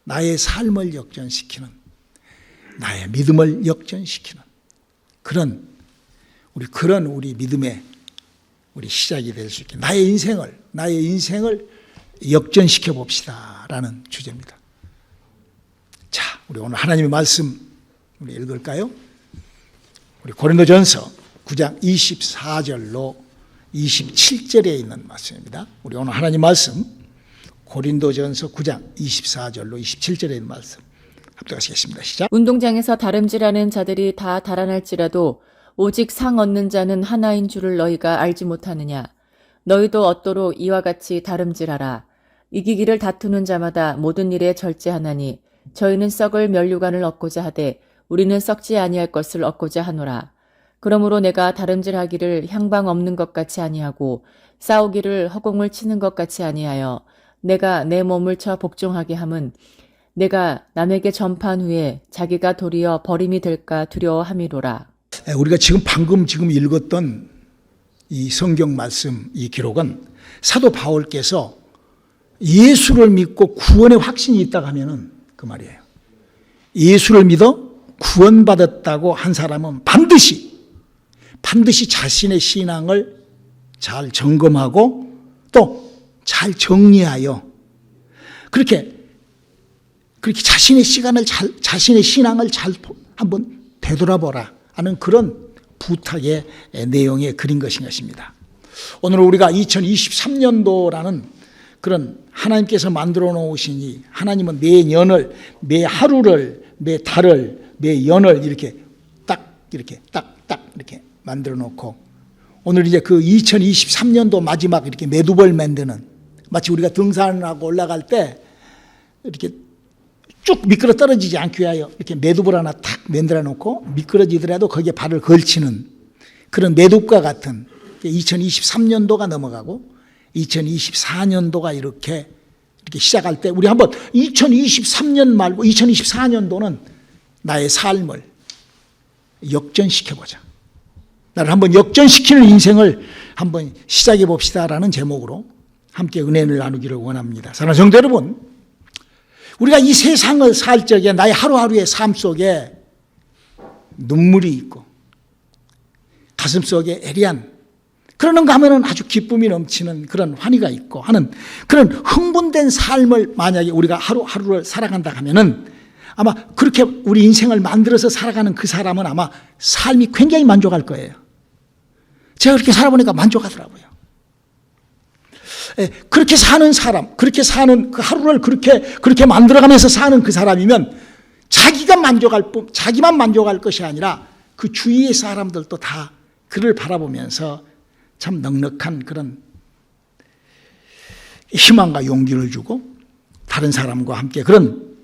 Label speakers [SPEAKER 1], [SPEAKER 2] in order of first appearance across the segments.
[SPEAKER 1] 나의 삶을 역전시키는, 나의 믿음을 역전시키는 그런 우리 믿음의 우리 시작이 될 수 있게 나의 인생을 역전시켜 봅시다라는 주제입니다. 자, 우리 오늘 하나님의 말씀 우리 읽을까요? 우리 고린도전서 9장 24절로 27절에 있는 말씀입니다. 우리 오늘 하나님 말씀 고린도전서 9장 24절로 27절에 있는 말씀 합독하시겠습니다. 시작.
[SPEAKER 2] 운동장에서 다름질하는 자들이 다 달아날지라도 오직 상 얻는 자는 하나인 줄을 너희가 알지 못하느냐. 너희도 얻도록 이와 같이 다름질하라. 이기기를 다투는 자마다 모든 일에 절제하나니 저희는 썩을 면류관을 얻고자 하되 우리는 썩지 아니할 것을 얻고자 하노라. 그러므로 내가 다름질하기를 향방 없는 것 같이 아니하고 싸우기를 허공을 치는 것 같이 아니하여 내가 내 몸을 쳐 복종하게 함은 내가 남에게 전파한 후에 자기가 도리어 버림이 될까 두려워함이로라.
[SPEAKER 1] 우리가 방금 읽었던 이 성경 말씀, 이 기록은 사도 바울께서 예수를 믿고 구원의 확신이 있다고 하면은 그 말이에요. 예수를 믿어 구원받았다고 한 사람은 반드시 자신의 신앙을 잘 점검하고 또 잘 정리하여 그렇게 자신의 신앙을 잘 한번 되돌아보라 하는 그런 부탁의 내용의 글인 것입니다. 오늘 우리가 2023년도라는 그런 하나님께서 만들어 놓으시니 하나님은 매 년을, 매 하루를, 매 달을, 매 연을 이렇게 딱 이렇게 만들어 놓고 오늘 이제 그 2023년도 마지막 이렇게 매듭을 만드는 마치 우리가 등산을 하고 올라갈 때 이렇게 쭉 미끄러 떨어지지 않기 위하여 이렇게 매듭을 하나 탁 만들어 놓고 미끄러지더라도 거기에 발을 걸치는 그런 매듭과 같은 2023년도가 넘어가고 2024년도가 이렇게 시작할 때 우리 한번 2023년 말고 2024년도는 나의 삶을 역전시켜보자. 나를 한번 역전시키는 인생을 한번 시작해 봅시다라는 제목으로 함께 은혜를 나누기를 원합니다. 사랑하는 성도 여러분, 우리가 이 세상을 살 적에 나의 하루하루의 삶 속에 눈물이 있고 가슴 속에 애리한 그러는가 하면은 아주 기쁨이 넘치는 그런 환희가 있고 하는 그런 흥분된 삶을 만약에 우리가 하루하루를 살아간다 하면은 아마 그렇게 우리 인생을 만들어서 살아가는 그 사람은 아마 삶이 굉장히 만족할 거예요. 제가 그렇게 살아보니까 만족하더라고요. 그렇게 사는 사람, 그렇게 사는 그 하루를 그렇게 만들어가면서 사는 그 사람이면 자기만 만족할 것이 아니라 그 주위의 사람들도 다 그를 바라보면서 참 넉넉한 그런 희망과 용기를 주고 다른 사람과 함께 그런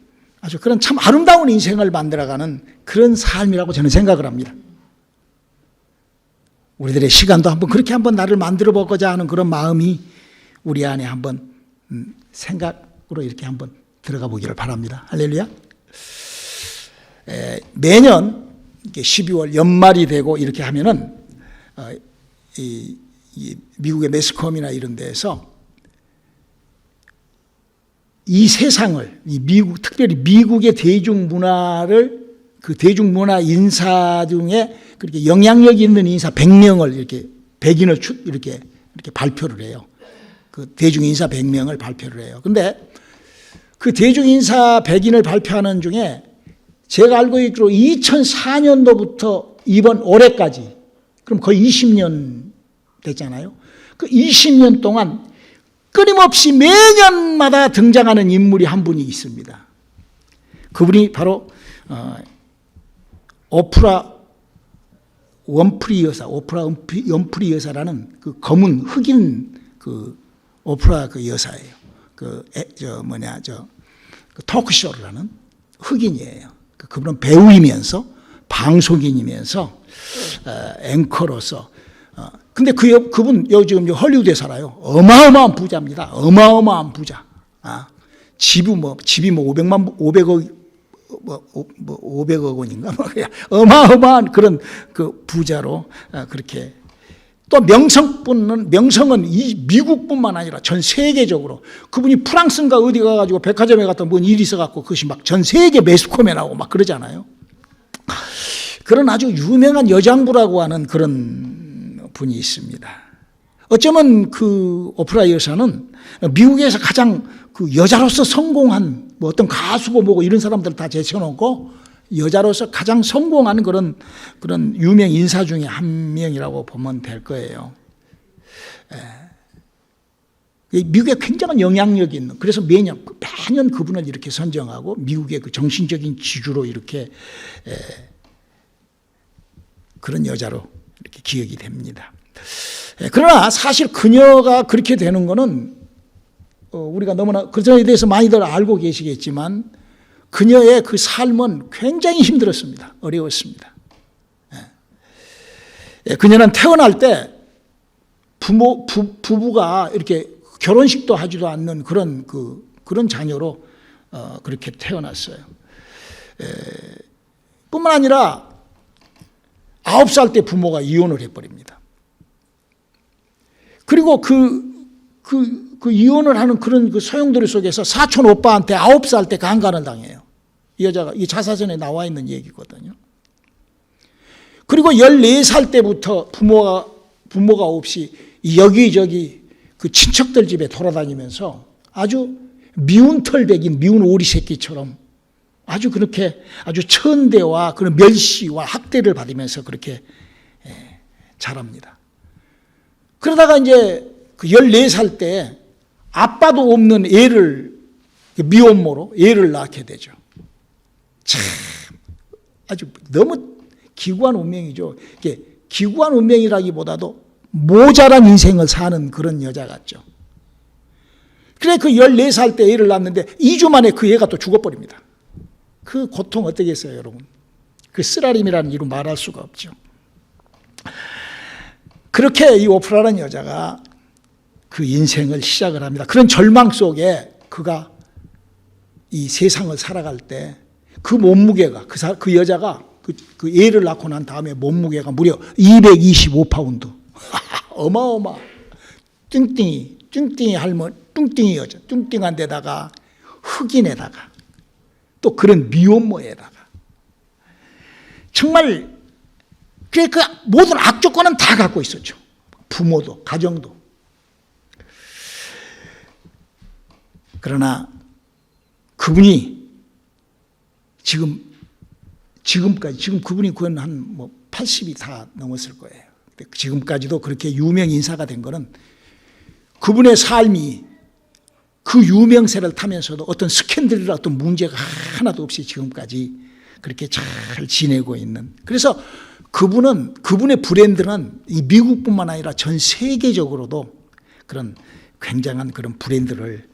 [SPEAKER 1] 참 아름다운 인생을 만들어가는 그런 삶이라고 저는 생각을 합니다. 우리들의 시간도 그렇게 한번 나를 만들어 보고자 하는 그런 마음이 우리 안에 한번 생각으로 이렇게 한번 들어가 보기를 바랍니다. 할렐루야. 매년 12월 연말이 되고 이렇게 하면은 이 미국의 매스컴이나 이런 데에서 이 세상을 특별히 미국의 대중문화를 그 대중문화 인사 중에 그렇게 영향력 있는 인사 100명을 이렇게 백인을 이렇게 발표를 해요. 그 대중인사 100명을 발표를 해요. 근데 그 대중인사 100인을 발표하는 중에 제가 알고 있기로 2004년도부터 이번 올해까지 그럼 거의 20년 됐잖아요. 그 20년 동안 끊임없이 매년마다 등장하는 인물이 한 분이 있습니다. 그분이 바로 오프라 윈프리 여사라는 그 검은 흑인 그 오프라 그 여사예요. 그 토크쇼를 하는 흑인이에요. 그분은 배우이면서 방송인이면서 앵커로서 근데 그분 지금 헐리우드에 살아요. 어마어마한 부자입니다. 어마어마한 부자. 집이 500억 원인가 어마어마한 그런 그 부자로 그렇게 또 명성은 이 미국뿐만 아니라 전 세계적으로 그분이 프랑스인가 어디 가가지고 백화점에 갔다 뭔 일이 있어갖고 그것이 막 전 세계 매스컴에 나오고 막 그러잖아요. 그런 아주 유명한 여장부라고 하는 그런 분이 있습니다. 어쩌면 그 오프라 여사는 미국에서 가장 그 여자로서 성공한 뭐 어떤 가수고 뭐고 이런 사람들 다 제쳐놓고 여자로서 가장 성공한 그런 유명 인사 중에 한 명이라고 보면 될 거예요. 미국에 굉장한 영향력이 있는, 그래서 매년 그분을 이렇게 선정하고 미국의 그 정신적인 지주로 이렇게 그런 여자로 이렇게 기억이 됩니다. 그러나 사실 그녀가 그렇게 되는 거는 우리가 너무나 그녀에 대해서 많이들 알고 계시겠지만 그녀의 그 삶은 굉장히 힘들었습니다. 어려웠습니다. 그녀는 태어날 때 부부가 이렇게 결혼식도 하지도 않는 그런 자녀로 그렇게 태어났어요. 뿐만 아니라 9살 때 부모가 이혼을 해버립니다. 그리고 그 이혼을 하는 그런 그 소용돌이 속에서 사촌 오빠한테 9살 때 강간을 당해요. 이 여자가 이 자사전에 나와 있는 얘기거든요. 그리고 14살 때부터 부모가 없이 여기저기 그 친척들 집에 돌아다니면서 아주 미운 털백인 미운 오리 새끼처럼 아주 그렇게 아주 천대와 그런 멸시와 학대를 받으면서 그렇게 자랍니다. 그러다가 이제 그 14살 때 아빠도 없는 애를 미혼모로 애를 낳게 되죠. 참 아주 너무 기구한 운명이죠. 이게 기구한 운명이라기보다도 모자란 인생을 사는 그런 여자 같죠. 그래 그 14살 때 애를 낳았는데 2주 만에 그 애가 또 죽어버립니다. 그 고통 어떻겠어요, 여러분? 그 쓰라림이라는 이루 말할 수가 없죠. 그렇게 이 오프라라는 여자가 그 인생을 시작을 합니다. 그런 절망 속에 그가 이 세상을 살아갈 때 그 몸무게가 그 여자가 그 애를 낳고 난 다음에 몸무게가 무려 225파운드. 어마어마. 뚱띵이 할머니, 뚱띵이 여자, 뚱띵한 데다가 흑인에다가 또 그런 미혼모에다가 정말 그 모든 악조건은 다 갖고 있었죠. 부모도 가정도. 그러나 그분이 지금 그분이 그건 한 80이 다 넘었을 거예요. 지금까지도 그렇게 유명 인사가 된 거는 그분의 삶이 그 유명세를 타면서도 어떤 스캔들이나 어떤 문제가 하나도 없이 지금까지 그렇게 잘 지내고 있는. 그래서 그분의 브랜드는 이 미국뿐만 아니라 전 세계적으로도 그런 굉장한 그런 브랜드를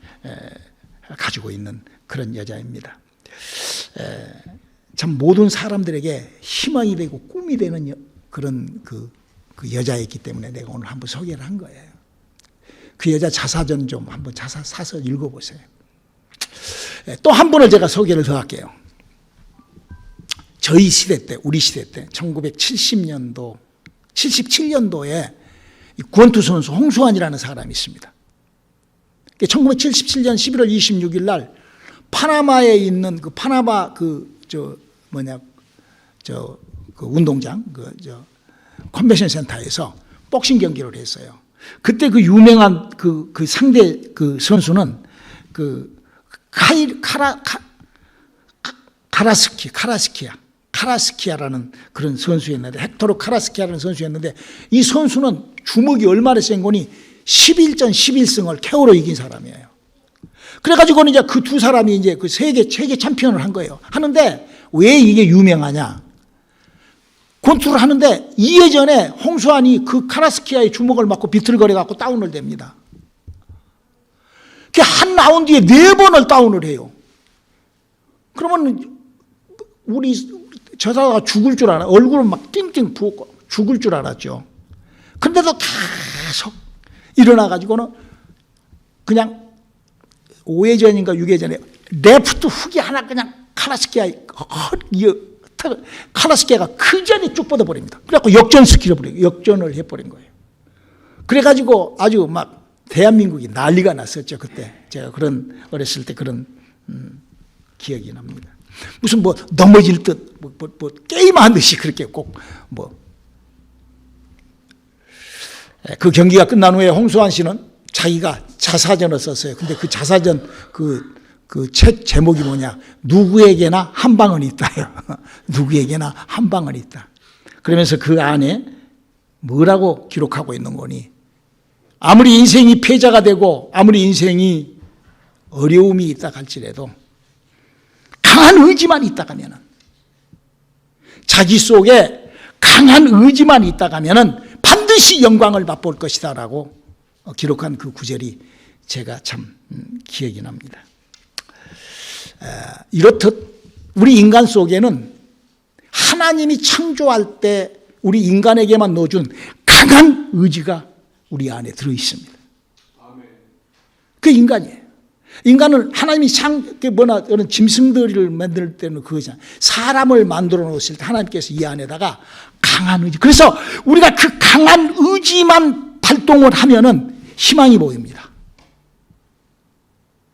[SPEAKER 1] 가지고 있는 그런 여자입니다. 참 모든 사람들에게 희망이 되고 꿈이 되는 그런 그 여자였기 때문에 내가 오늘 한번 소개를 한 거예요. 그 여자 자사전 좀 한번 사서 읽어보세요. 또 한 분을 제가 소개를 더 할게요. 저희 시대 때, 우리 시대 때 1970년도, 77년도에 구원투 선수 홍수환이라는 사람이 있습니다. 1977년 11월 26일 날 파나마에 있는 그 파나마 그 운동장 컨벤션 센터에서 복싱 경기를 했어요. 그때 그 유명한 그 상대 그 선수는 그 카라스키아라는 그런 선수였는데, 헥토르 카라스키아라는 선수였는데, 이 선수는 주먹이 얼마나 센 거니 11전 11승을 KO로 이긴 사람이에요. 그래가지고는 이제 그 두 사람이 이제 그 세계 챔피언을 한 거예요. 하는데 왜 이게 유명하냐? 권투를 하는데 2회 전에 홍수환이 그 카라스키아의 주먹을 맞고 비틀거려갖고 다운을 됩니다. 한 라운드에 4번을 다운을 해요. 그러면 저 사람가 죽을 줄 알아. 얼굴은 막 띵띵 부었고 죽을 줄 알았죠. 근데도 계속 일어나가지고는 그냥 5회 전인가 6회 전에 레프트 훅이 하나 그냥 카라스키아가 그 자리에 쭉 뻗어버립니다. 그래갖고 역전을 해버린 거예요. 그래가지고 아주 막 대한민국이 난리가 났었죠. 그때 제가 그런 어렸을 때 그런 기억이 납니다. 무슨 뭐 넘어질 듯 뭐 게임하듯이 그렇게 꼭 뭐 그 경기가 끝난 후에 홍수환 씨는 자기가 자사전을 썼어요. 근데 그 자사전 그 책 제목이 뭐냐? 누구에게나 한 방은 있다요. 누구에게나 한 방은 있다. 그러면서 그 안에 뭐라고 기록하고 있는 거니? 아무리 인생이 패자가 되고 아무리 인생이 어려움이 있다 할지라도 강한 의지만 있다 가면은, 자기 속에 강한 의지만 있다 가면은 반드시 영광을 맛볼 것이다라고 기록한 그 구절이 제가 참 기억이 납니다. 이렇듯 우리 인간 속에는 하나님이 창조할 때 우리 인간에게만 넣어준 강한 의지가 우리 안에 들어 있습니다. 그 인간이에요. 인간을 하나님이 그런 짐승들을 만들 때는 그거잖아요. 사람을 만들어 놓으실 때 하나님께서 이 안에다가 강한 의지. 그래서 우리가 그 강한 의지만 발동을 하면은 희망이 보입니다.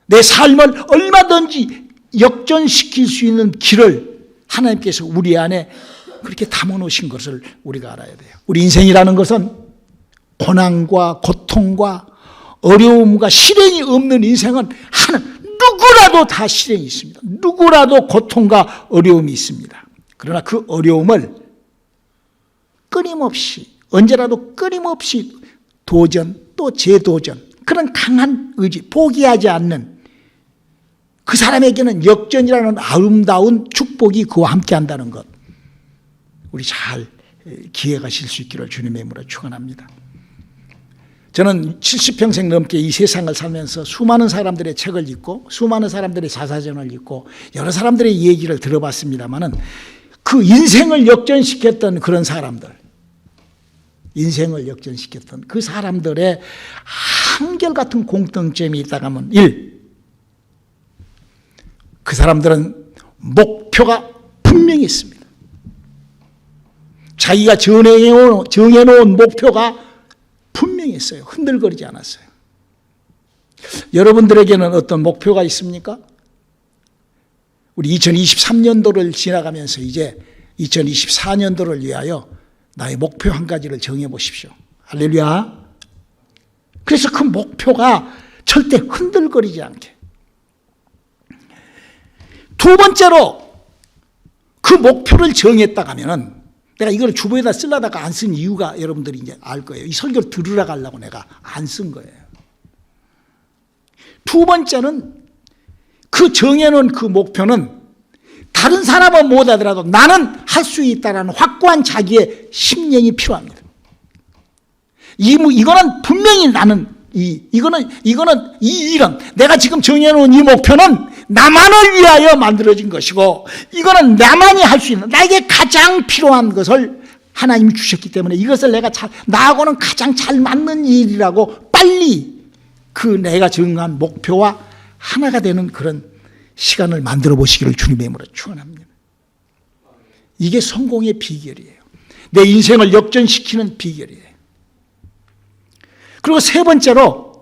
[SPEAKER 1] 내 삶을 얼마든지 역전시킬 수 있는 길을 하나님께서 우리 안에 그렇게 담아 놓으신 것을 우리가 알아야 돼요. 우리 인생이라는 것은 고난과 고통과 어려움과 실행이 없는 인생은 누구라도 다 실행이 있습니다. 누구라도 고통과 어려움이 있습니다. 그러나 그 어려움을 끊임없이, 언제라도 끊임없이 도전 또 재도전, 그런 강한 의지, 포기하지 않는 그 사람에게는 역전이라는 아름다운 축복이 그와 함께 한다는 것, 우리 잘 기억하실 수 있기를 주님의 이름으로 축원합니다. 저는 70평생 넘게 이 세상을 살면서 수많은 사람들의 책을 읽고 수많은 사람들의 자사전을 읽고 여러 사람들의 얘기를 들어봤습니다마는 그 인생을 역전시켰던 그런 사람들, 인생을 역전시켰던 그 사람들의 한결같은 공통점이 있다고 하면 1. 그 사람들은 목표가 분명히 있습니다. 자기가 정해놓은 목표가 분명히 있어요. 흔들거리지 않았어요. 여러분들에게는 어떤 목표가 있습니까? 우리 2023년도를 지나가면서 이제 2024년도를 위하여 나의 목표 한 가지를 정해보십시오. 할렐루야. 그래서 그 목표가 절대 흔들거리지 않게. 두 번째로 그 목표를 정했다 하면은, 내가 이걸 주보에다 쓰려다가 안 쓴 이유가 여러분들이 이제 알 거예요. 이 설교를 들으러 가려고 내가 안 쓴 거예요. 두 번째는 그 정해놓은 그 목표는 다른 사람은 못하더라도 나는 할 수 있다라는 확고한 자기의 심령이 필요합니다. 이거는 분명히 나는 이거는 이 일은 내가 지금 정해놓은 이 목표는 나만을 위하여 만들어진 것이고 이거는 나만이 할 수 있는 나에게 가장 필요한 것을 하나님이 주셨기 때문에 이것을 나하고는 가장 잘 맞는 일이라고 빨리 그 내가 정한 목표와 하나가 되는 그런 시간을 만들어 보시기를 주님의 이름으로 축원합니다. 이게 성공의 비결이에요. 내 인생을 역전시키는 비결이에요. 그리고 세 번째로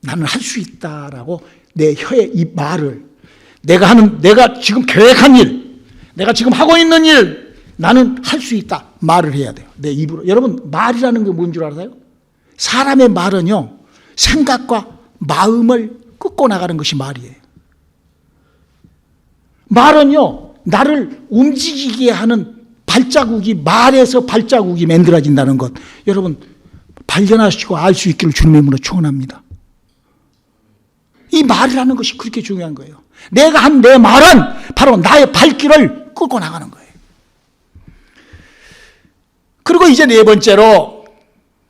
[SPEAKER 1] 나는 할 수 있다라고 내 혀의 이 말을 내가 지금 계획한 일, 내가 지금 하고 있는 일, 나는 할 수 있다 말을 해야 돼요. 내 입으로. 여러분 말이라는 게 뭔 줄 알아요? 사람의 말은요 생각과 마음을 끄고 나가는 것이 말이에요. 말은요 나를 움직이게 하는 발자국이, 말에서 발자국이 만들어진다는 것 여러분 발견하시고 알 수 있기를 주님의 이름으로 축원합니다. 이 말이라는 것이 그렇게 중요한 거예요. 내가 한 내 말은 바로 나의 발길을 끌고 나가는 거예요. 그리고 이제 네 번째로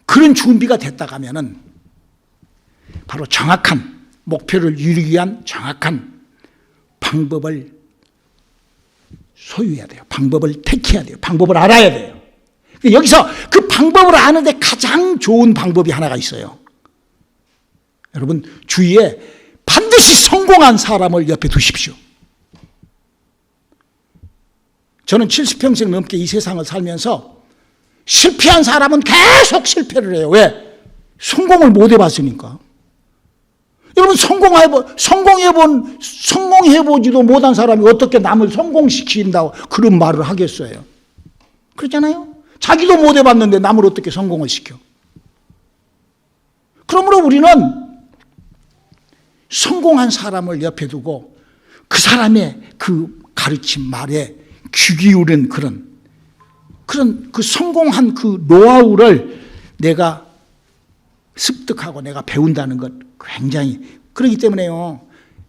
[SPEAKER 1] 그런 준비가 됐다 가면은 바로 정확한 목표를 이루기 위한 정확한 방법을 소유해야 돼요. 방법을 택해야 돼요. 방법을 알아야 돼요. 여기서 그 방법을 아는데 가장 좋은 방법이 하나가 있어요. 여러분 주위에 반드시 성공한 사람을 옆에 두십시오. 저는 70평생 넘게 이 세상을 살면서 실패한 사람은 계속 실패를 해요. 왜? 성공을 못 해봤으니까. 여러분, 성공해보지도 못한 사람이 어떻게 남을 성공시킨다고 그런 말을 하겠어요? 그렇잖아요? 자기도 못 해봤는데 남을 어떻게 성공을 시켜? 그러므로 우리는 성공한 사람을 옆에 두고 그 사람의 그 가르침 말에 귀 기울인 그런 그 성공한 그 노하우를 내가 습득하고 내가 배운다는 것 굉장히, 그렇기 때문에요,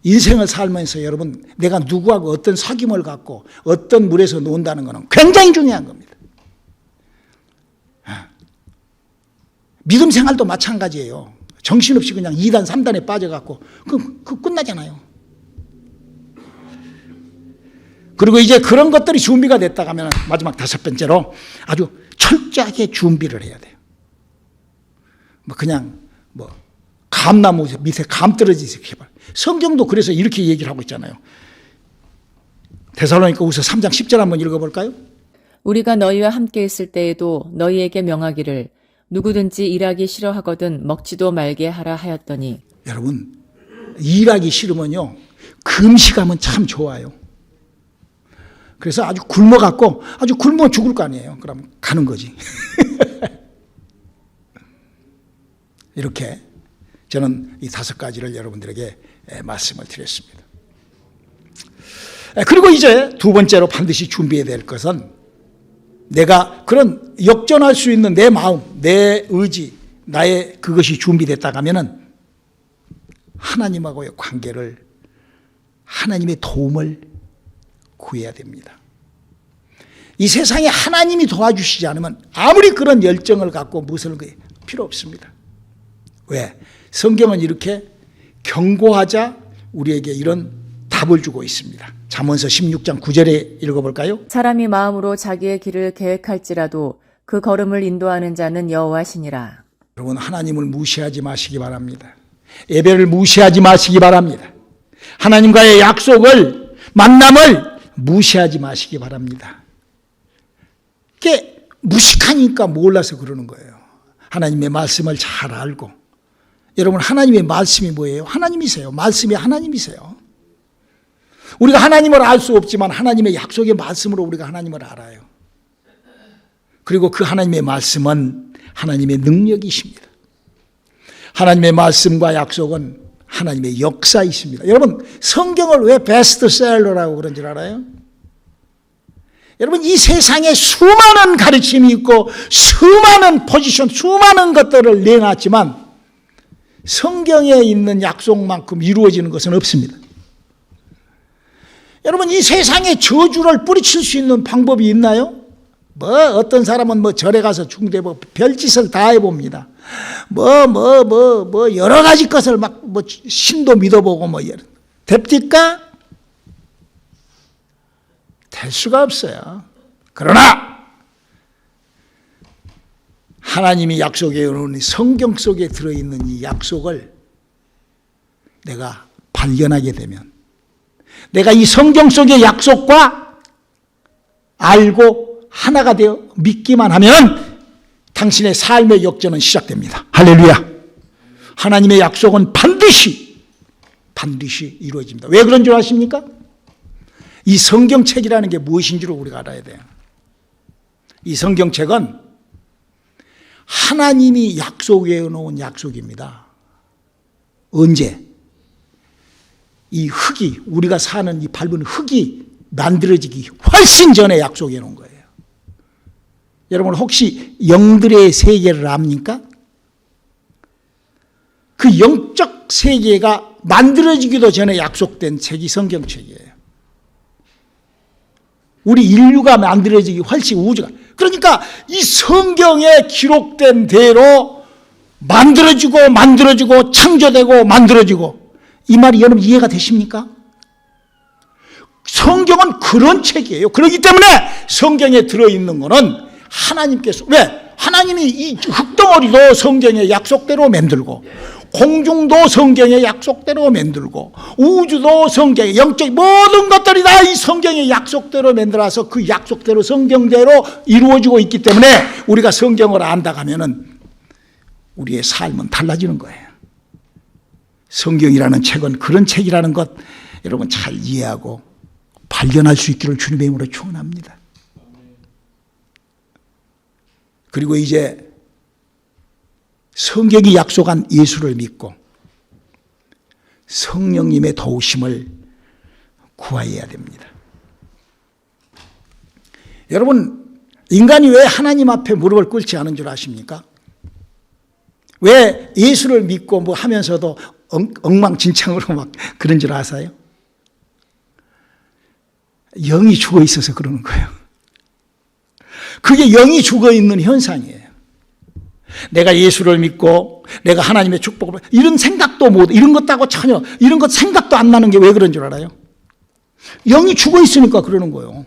[SPEAKER 1] 인생을 살면서 여러분, 내가 누구하고 어떤 사귐을 갖고 어떤 물에서 논다는 것은 굉장히 중요한 겁니다. 믿음 생활도 마찬가지예요. 정신없이 그냥 2단 3단에 빠져갖고 그 끝나잖아요. 그리고 이제 그런 것들이 준비가 됐다 하면 마지막 5번째로 아주 철저하게 준비를 해야 돼요. 그냥 감나무 밑에 감 떨어지듯이 해봐. 성경도 그래서 이렇게 얘기를 하고 있잖아요. 데살로니가후서 3장 10절 한번 읽어볼까요?
[SPEAKER 2] 우리가 너희와 함께 있을 때에도 너희에게 명하기를 누구든지 일하기 싫어하거든 먹지도 말게 하라 하였더니.
[SPEAKER 1] 여러분, 일하기 싫으면요, 금식하면 참 좋아요. 그래서 아주 굶어 죽을 거 아니에요. 그럼 가는 거지. 이렇게 저는 이 5가지를 여러분들에게 말씀을 드렸습니다. 그리고 이제 2번째로 반드시 준비해야 될 것은, 내가 그런 역전할 수 있는 내 마음, 내 의지, 나의 그것이 준비됐다 하면은 하나님하고의 관계를, 하나님의 도움을 구해야 됩니다. 이 세상에 하나님이 도와주시지 않으면 아무리 그런 열정을 갖고 무엇을 필요 없습니다. 왜? 성경은 이렇게 경고하자 우리에게 이런 답을 주고 있습니다. 잠언서 16장 9절에 읽어볼까요?
[SPEAKER 2] 사람이 마음으로 자기의 길을 계획할지라도 그 걸음을 인도하는 자는 여호와시니라.
[SPEAKER 1] 여러분, 하나님을 무시하지 마시기 바랍니다. 예배를 무시하지 마시기 바랍니다. 하나님과의 약속을, 만남을 무시하지 마시기 바랍니다. 이게 무식하니까 몰라서 그러는 거예요. 하나님의 말씀을 잘 알고. 여러분, 하나님의 말씀이 뭐예요? 하나님이세요. 말씀이 하나님이세요. 우리가 하나님을 알 수 없지만 하나님의 약속의 말씀으로 우리가 하나님을 알아요. 그리고 그 하나님의 말씀은 하나님의 능력이십니다. 하나님의 말씀과 약속은 하나님의 역사이십니다. 여러분, 성경을 왜 베스트셀러라고 그런 줄 알아요? 여러분, 이 세상에 수많은 가르침이 있고 수많은 포지션, 수많은 것들을 내놨지만 성경에 있는 약속만큼 이루어지는 것은 없습니다. 여러분, 이 세상에 저주를 뿌리칠 수 있는 방법이 있나요? 어떤 사람은 절에 가서 중대보 별짓을 다 해봅니다. 여러 가지 것을 신도 믿어보고 됩니까? 될 수가 없어요. 그러나 하나님이 약속해 놓은 성경 속에 들어있는 이 약속을 내가 발견하게 되면, 내가 이 성경 속의 약속과 알고 하나가 되어 믿기만 하면 당신의 삶의 역전은 시작됩니다. 할렐루야. 하나님의 약속은 반드시 이루어집니다. 왜 그런 줄 아십니까? 이 성경책이라는 게 무엇인 줄 우리가 알아야 돼요. 이 성경책은 하나님이 약속해 놓은 약속입니다. 언제? 이 흙이, 우리가 사는 이 밟은 흙이 만들어지기 훨씬 전에 약속해 놓은 거예요. 여러분, 혹시 영들의 세계를 압니까? 그 영적 세계가 만들어지기도 전에 약속된 책이 성경책이에요. 우리 인류가 만들어지기 훨씬 우주가. 그러니까 이 성경에 기록된 대로 만들어지고 창조되고 만들어지고, 이 말이 여러분 이해가 되십니까? 성경은 그런 책이에요. 그렇기 때문에 성경에 들어있는 거는 하나님께서, 왜? 하나님이 이 흙덩어리도 성경의 약속대로 만들고 공중도 성경의 약속대로 만들고 우주도 성경의 영적 모든 것들이 다 이 성경의 약속대로 만들어서 그 약속대로 성경대로 이루어지고 있기 때문에 우리가 성경을 안다 하면은 우리의 삶은 달라지는 거예요. 성경이라는 책은 그런 책이라는 것 여러분 잘 이해하고 발견할 수 있기를 주님의 이름으로 축원합니다. 그리고 이제 성경이 약속한 예수를 믿고 성령님의 도우심을 구하여야 됩니다. 여러분, 인간이 왜 하나님 앞에 무릎을 꿇지 않은 줄 아십니까? 왜 예수를 믿고 뭐 하면서도 엉망진창으로 막 그런 줄 아세요? 영이 죽어 있어서 그러는 거예요. 그게 영이 죽어 있는 현상이에요. 내가 예수를 믿고 내가 하나님의 축복을 이런 생각도 못 이런 것하고 전혀 이런 것 생각도 안 나는 게 왜 그런 줄 알아요? 영이 죽어 있으니까 그러는 거예요.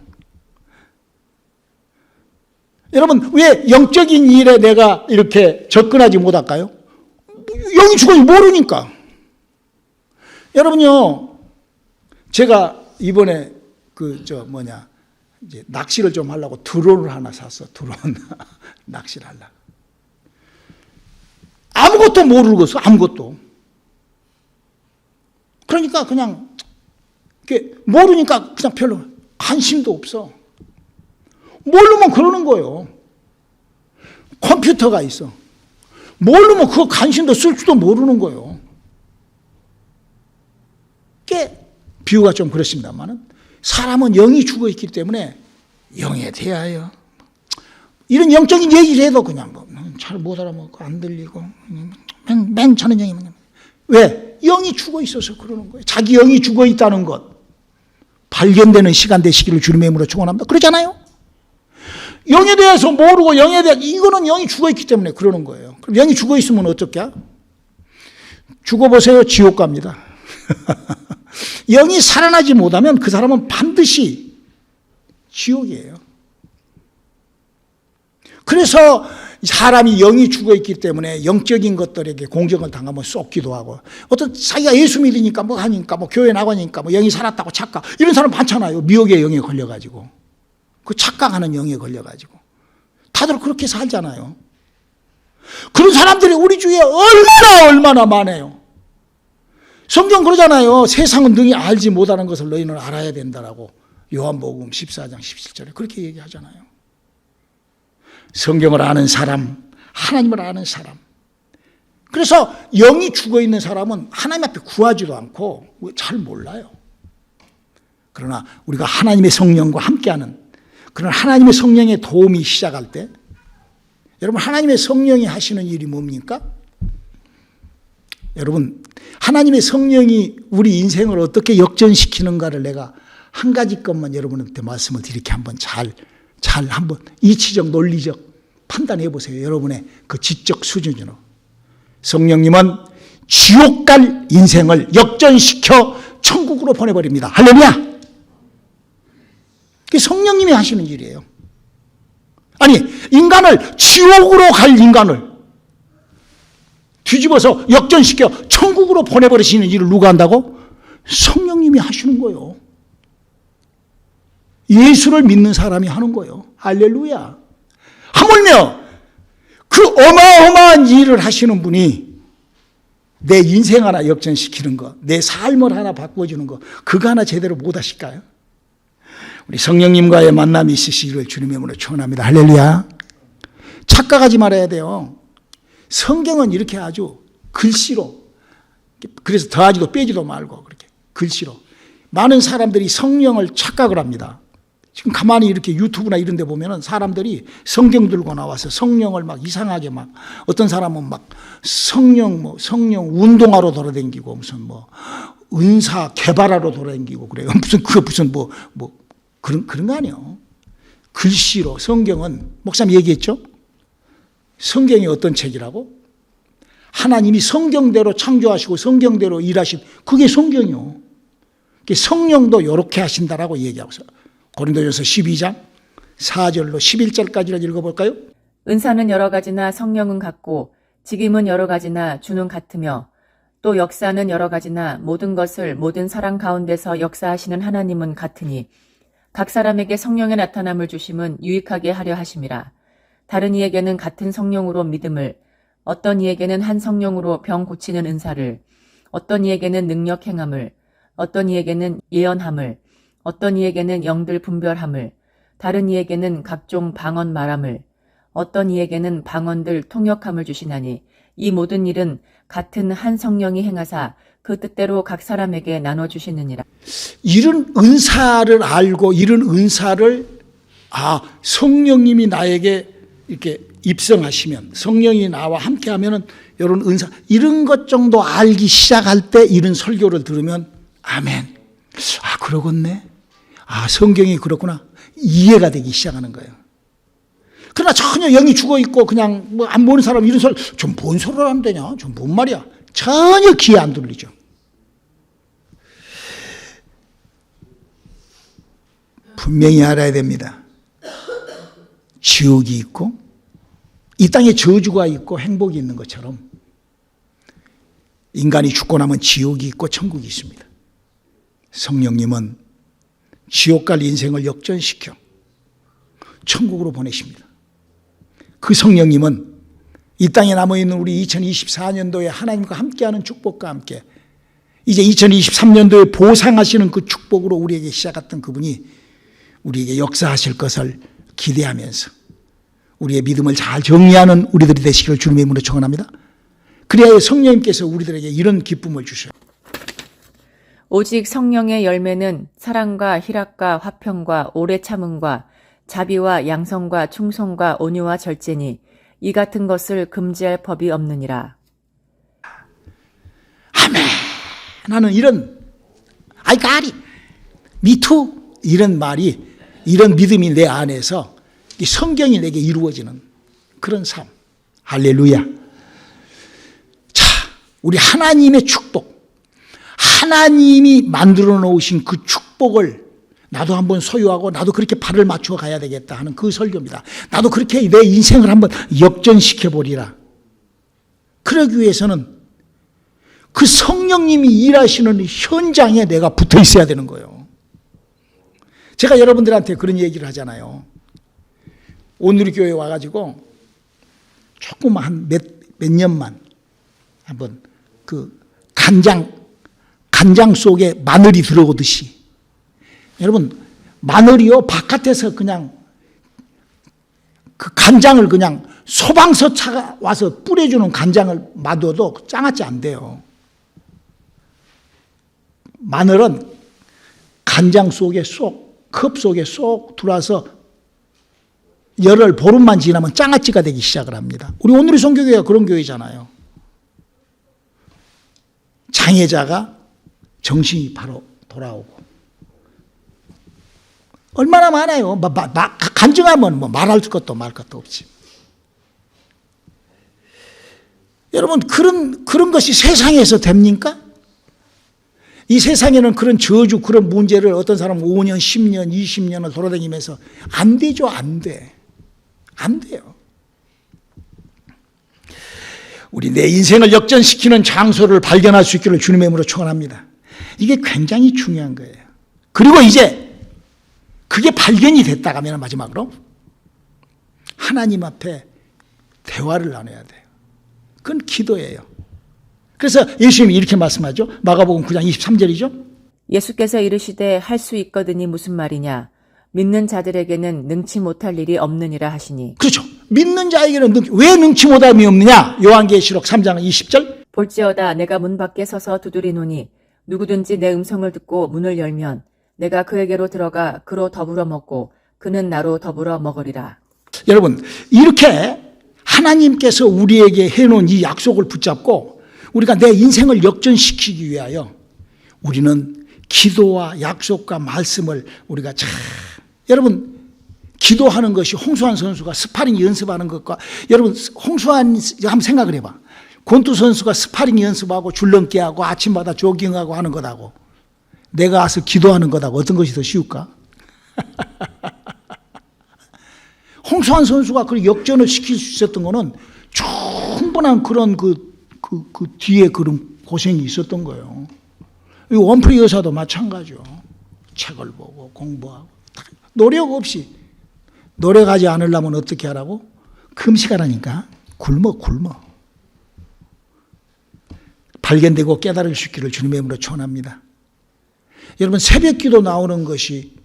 [SPEAKER 1] 여러분 왜 영적인 일에 내가 이렇게 접근하지 못할까요? 영이 죽어 모르니까. 여러분요, 제가 이번에 이제 낚시를 좀 하려고 드론을 하나 샀어. 드론 낚시를 하려고. 아무것도 모르겠어. 아무것도. 그러니까 그냥 모르니까 그냥 별로 관심도 없어. 모르면 그러는 거예요. 컴퓨터가 있어. 모르면 그거 관심도 쓸 줄도 모르는 거예요. 비유가 좀 그렇습니다만은 사람은 영이 죽어 있기 때문에 영에 대하여 이런 영적인 얘기를 해도 그냥 잘 못 알아먹고 안 들리고 맹처는 영이 왜? 영이 죽어 있어서 그러는 거예요. 자기 영이 죽어 있다는 것 발견되는 시간 되시기를 주님의 이름으로 축원합니다. 그러잖아요. 영에 대해서 모르고 영에 대해 이거는 영이 죽어 있기 때문에 그러는 거예요. 그럼 영이 죽어 있으면 어떻게? 죽어보세요. 지옥 갑니다. 영이 살아나지 못하면 그 사람은 반드시 지옥이에요. 그래서 사람이 영이 죽어 있기 때문에 영적인 것들에게 공격을 당하면 쏟기도 하고 어떤 자기가 예수 믿으니까 뭐 하니까 뭐 교회 나가니까 뭐 영이 살았다고 착각 이런 사람 많잖아요. 미혹의 영에 걸려가지고 그 착각하는 영에 걸려가지고 다들 그렇게 살잖아요. 그런 사람들이 우리 주위에 얼마나 많아요. 성경 그러잖아요. 세상은 능히 알지 못하는 것을 너희는 알아야 된다라고 요한복음 14장 17절에 그렇게 얘기하잖아요. 성경을 아는 사람, 하나님을 아는 사람. 그래서 영이 죽어있는 사람은 하나님 앞에 구하지도 않고 잘 몰라요. 그러나 우리가 하나님의 성령과 함께하는 그런 하나님의 성령의 도움이 시작할 때 여러분 하나님의 성령이 하시는 일이 뭡니까? 여러분 하나님의 성령이 우리 인생을 어떻게 역전시키는가를 내가 한 가지 것만 여러분한테 말씀을 드릴게 한번 잘 한번 이치적 논리적 판단해 보세요. 여러분의 그 지적 수준으로. 성령님은 지옥 갈 인생을 역전시켜 천국으로 보내버립니다. 할렐루야. 그게 성령님이 하시는 일이에요. 아니 인간을 지옥으로 갈 인간을 뒤집어서 역전시켜 천국으로 보내버리시는 일을 누가 한다고? 성령님이 하시는 거예요. 예수를 믿는 사람이 하는 거예요. 할렐루야. 하물며 그 어마어마한 일을 하시는 분이 내 인생 하나 역전시키는 거, 내 삶을 하나 바꿔주는 거, 그거 하나 제대로 못 하실까요? 우리 성령님과의 만남이 있으시기를 주님의 이름으로 축원합니다. 할렐루야. 착각하지 말아야 돼요. 성경은 이렇게 아주 글씨로, 그래서 더하지도 빼지도 말고 그렇게 글씨로. 많은 사람들이 성령을 착각을 합니다. 지금 가만히 이렇게 유튜브나 이런 데 보면은 사람들이 성경 들고 나와서 성령을 막 이상하게 막 어떤 사람은 막 성령 운동하러 돌아다니고 무슨 뭐 은사 개발하러 돌아다니고 그래요. 무슨 그런 거 아니에요. 글씨로 성경은 목사님 얘기했죠? 성경이 어떤 책이라고? 하나님이 성경대로 창조하시고 성경대로 일하신 그게 성경이요. 성령도 이렇게 하신다라고 얘기하고 있어요. 고린도전서 12장 4절로 11절까지를 읽어볼까요?
[SPEAKER 2] 은사는 여러 가지나 성령은 같고 직임은 여러 가지나 주는 같으며 또 역사는 여러 가지나 모든 것을 모든 사람 가운데서 역사하시는 하나님은 같으니 각 사람에게 성령의 나타남을 주심은 유익하게 하려 하심이라. 다른 이에게는 같은 성령으로 믿음을, 어떤 이에게는 한 성령으로 병 고치는 은사를, 어떤 이에게는 능력 행함을, 어떤 이에게는 예언함을, 어떤 이에게는 영들 분별함을, 다른 이에게는 각종 방언 말함을, 어떤 이에게는 방언들 통역함을 주시나니 이 모든 일은 같은 한 성령이 행하사 그 뜻대로 각 사람에게 나눠주시느니라.
[SPEAKER 1] 이런 은사를 알고 이런 은사를 성령님이 나에게 이렇게 입성하시면, 성령이 나와 함께 하면은 이런 은사, 이런 것 정도 알기 시작할 때 이런 설교를 들으면 아멘. 그러겠네. 성경이 그렇구나. 이해가 되기 시작하는 거예요. 그러나 전혀 영이 죽어 있고 그냥 뭐 안 보는 사람 이런 소리, 좀 뭔 소리를 하면 되냐? 좀 뭔 말이야? 전혀 귀에 안 들리죠. 분명히 알아야 됩니다. 지옥이 있고 이 땅에 저주가 있고 행복이 있는 것처럼 인간이 죽고 나면 지옥이 있고 천국이 있습니다. 성령님은 지옥 갈 인생을 역전시켜 천국으로 보내십니다. 그 성령님은 이 땅에 남아있는 우리 2024년도에 하나님과 함께하는 축복과 함께 이제 2023년도에 보상하시는 그 축복으로 우리에게 시작했던 그분이 우리에게 역사하실 것을 기대하면서 우리의 믿음을 잘 정리하는 우리들이 되시기를 주님의 이름으로 축원합니다. 그래야 성령님께서 우리들에게 이런 기쁨을 주셔요.
[SPEAKER 2] 오직 성령의 열매는 사랑과 희락과 화평과 오래 참음과 자비와 양성과 충성과 온유와 절제니 이 같은 것을 금지할 법이 없느니라.
[SPEAKER 1] 아멘. 나는 이런 I got it, me too 이런 말이, 이런 믿음이 내 안에서 이 성경이 내게 이루어지는 그런 삶. 할렐루야. 자, 우리 하나님의 축복, 하나님이 만들어 놓으신 그 축복을 나도 한번 소유하고 나도 그렇게 발을 맞추어 가야 되겠다 하는 그 설교입니다. 나도 그렇게 내 인생을 한번 역전시켜 보리라. 그러기 위해서는 그 성령님이 일하시는 현장에 내가 붙어 있어야 되는 거예요. 제가 여러분들한테 그런 얘기를 하잖아요. 오늘 교회에 와가지고 조금 한 몇 년만 한번 그 간장 속에 마늘이 들어오듯이, 여러분 마늘이요 바깥에서 그냥 그 간장을 그냥 소방서 차가 와서 뿌려주는 간장을 맞아도 짱아찌 안 돼요. 마늘은 간장 속에 컵 속에 쏙 들어와서 열흘 보름만 지나면 짱아찌가 되기 시작을 합니다. 우리 오늘의 성교교회가 그런 교회잖아요. 장애자가 정신이 바로 돌아오고 얼마나 많아요. 간증하면 뭐 말할 것도 말 것도 없지. 여러분 그런 것이 세상에서 됩니까? 이 세상에는 그런 저주, 그런 문제를 어떤 사람은 5년, 10년, 20년을 돌아다니면서 안 되죠. 안 돼. 안 돼요. 우리 내 인생을 역전시키는 장소를 발견할 수 있기를 주님의 이름으로 축원합니다. 이게 굉장히 중요한 거예요. 그리고 이제 그게 발견이 됐다가 하면 마지막으로 하나님 앞에 대화를 나눠야 돼요. 그건 기도예요. 그래서 예수님이 이렇게 말씀하죠. 마가복음 9장 23절이죠.
[SPEAKER 2] 예수께서 이르시되 할 수 있거든이 무슨 말이냐. 믿는 자들에게는 능치 못할 일이 없느니라 하시니.
[SPEAKER 1] 그렇죠. 믿는 자에게는 왜 능치 못함이 없느냐. 요한계시록 3장 20절.
[SPEAKER 2] 볼지어다 내가 문 밖에 서서 두드리노니 누구든지 내 음성을 듣고 문을 열면 내가 그에게로 들어가 그로 더불어 먹고 그는 나로 더불어 먹으리라.
[SPEAKER 1] 여러분 이렇게 하나님께서 우리에게 해놓은 이 약속을 붙잡고 우리가 내 인생을 역전시키기 위하여 우리는 기도와 약속과 말씀을 우리가 여러분 기도하는 것이 홍수환 선수가 스파링 연습하는 것과, 여러분 홍수환 한번 생각을 해봐. 권투 선수가 스파링 연습하고 줄넘기하고 아침마다 조깅하고 하는 것하고 내가 와서 기도하는 것하고 어떤 것이 더 쉬울까? 홍수환 선수가 그 역전을 시킬 수 있었던 거는 충분한 그런 그 뒤에 그런 고생이 있었던 거예요. 이 원프리 여사도 마찬가지요. 책을 보고 공부하고 노력 없이 노력하지 않으려면 어떻게 하라고? 금식하라니까. 굶어. 발견되고 깨달을 수 있기를 주님의 이름으로 축원합니다. 여러분 새벽 기도 나오는 것이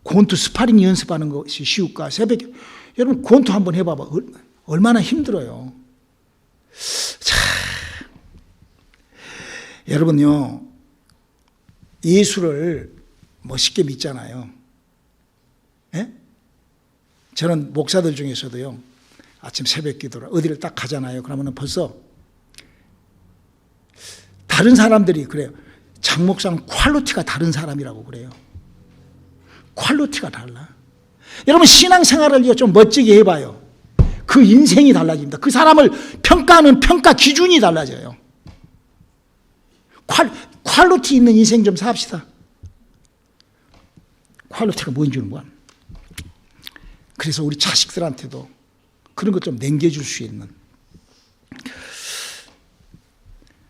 [SPEAKER 1] 권투 스파링 연습하는 것이 쉬울까? 여러분 권투 한번 해봐봐. 얼마나 힘들어요. 자, 여러분요 예수를 멋있게 믿잖아요. 예? 저는 목사들 중에서도요 아침 새벽 기도를 어디를 딱 가잖아요. 그러면 벌써 다른 사람들이 그래요. 장 목사는 퀄리티가 다른 사람이라고 그래요. 퀄리티가 달라. 여러분 신앙생활을 좀 멋지게 해봐요. 그 인생이 달라집니다. 그 사람을 평가하는 평가 기준이 달라져요. 퀄리티 있는 인생 좀 삽시다. 퀄리티가 뭔지 모르는. 그래서 우리 자식들한테도 그런 것 좀 남겨줄 수 있는.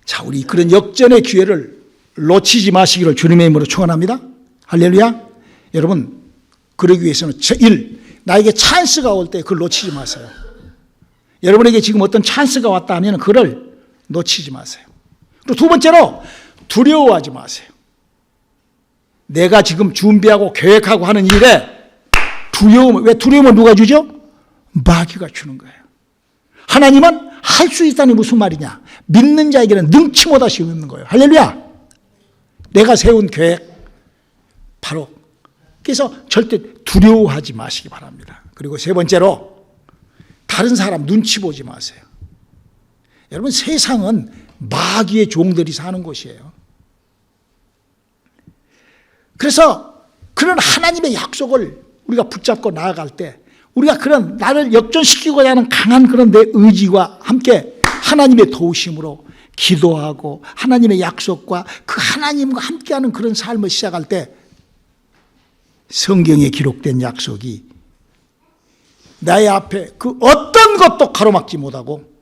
[SPEAKER 1] 자, 우리 그런 역전의 기회를 놓치지 마시기를 주님의 이름으로 축원합니다. 할렐루야. 여러분 그러기 위해서는 1. 나에게 찬스가 올 때 그걸 놓치지 마세요. 여러분에게 지금 어떤 찬스가 왔다 하면 그걸 놓치지 마세요. 그리고 두 번째로 두려워하지 마세요. 내가 지금 준비하고 계획하고 하는 일에 왜 두려움을 누가 주죠? 마귀가 주는 거예요. 하나님은 할 수 있다니 무슨 말이냐? 믿는 자에게는 능치 못하시 없는 거예요. 할렐루야. 내가 세운 계획 바로 그래서 절대 두려워하지 마시기 바랍니다. 그리고 세 번째로 다른 사람 눈치 보지 마세요. 여러분 세상은 마귀의 종들이 사는 곳이에요. 그래서 그런 하나님의 약속을 우리가 붙잡고 나아갈 때 우리가 그런 나를 역전시키고자 하는 강한 그런 내 의지와 함께 하나님의 도우심으로 기도하고 하나님의 약속과 그 하나님과 함께하는 그런 삶을 시작할 때 성경에 기록된 약속이 나의 앞에 그 어떤 것도 가로막지 못하고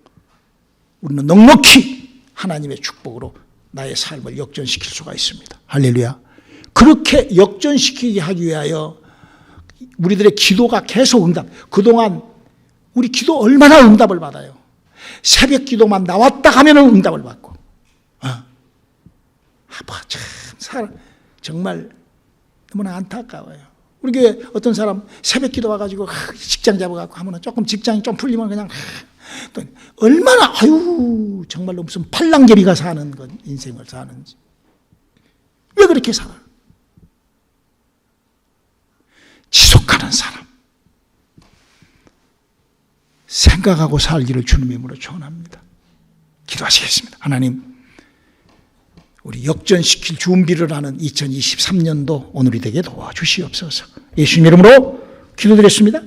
[SPEAKER 1] 우리는 넉넉히 하나님의 축복으로 나의 삶을 역전시킬 수가 있습니다. 할렐루야. 그렇게 역전시키게 하기 위하여 우리들의 기도가 계속 응답. 그동안 우리 기도 얼마나 응답을 받아요. 새벽 기도만 나왔다 하면 응답을 받고. 참 정말 너무나 안타까워요. 우리 교회 어떤 사람 새벽 기도 와가지고 직장 잡아갖고 하면 조금 직장이 좀 풀리면 그냥 또 얼마나 정말로 무슨 팔랑개비가 사는 건 인생을 사는지. 왜 그렇게 살아? 지속하는 사람. 생각하고 살기를 주님의 이름으로 축원합니다. 기도하시겠습니다. 하나님, 우리 역전시킬 준비를 하는 2023년도 오늘이 되게 도와주시옵소서. 예수님 이름으로 기도드렸습니다.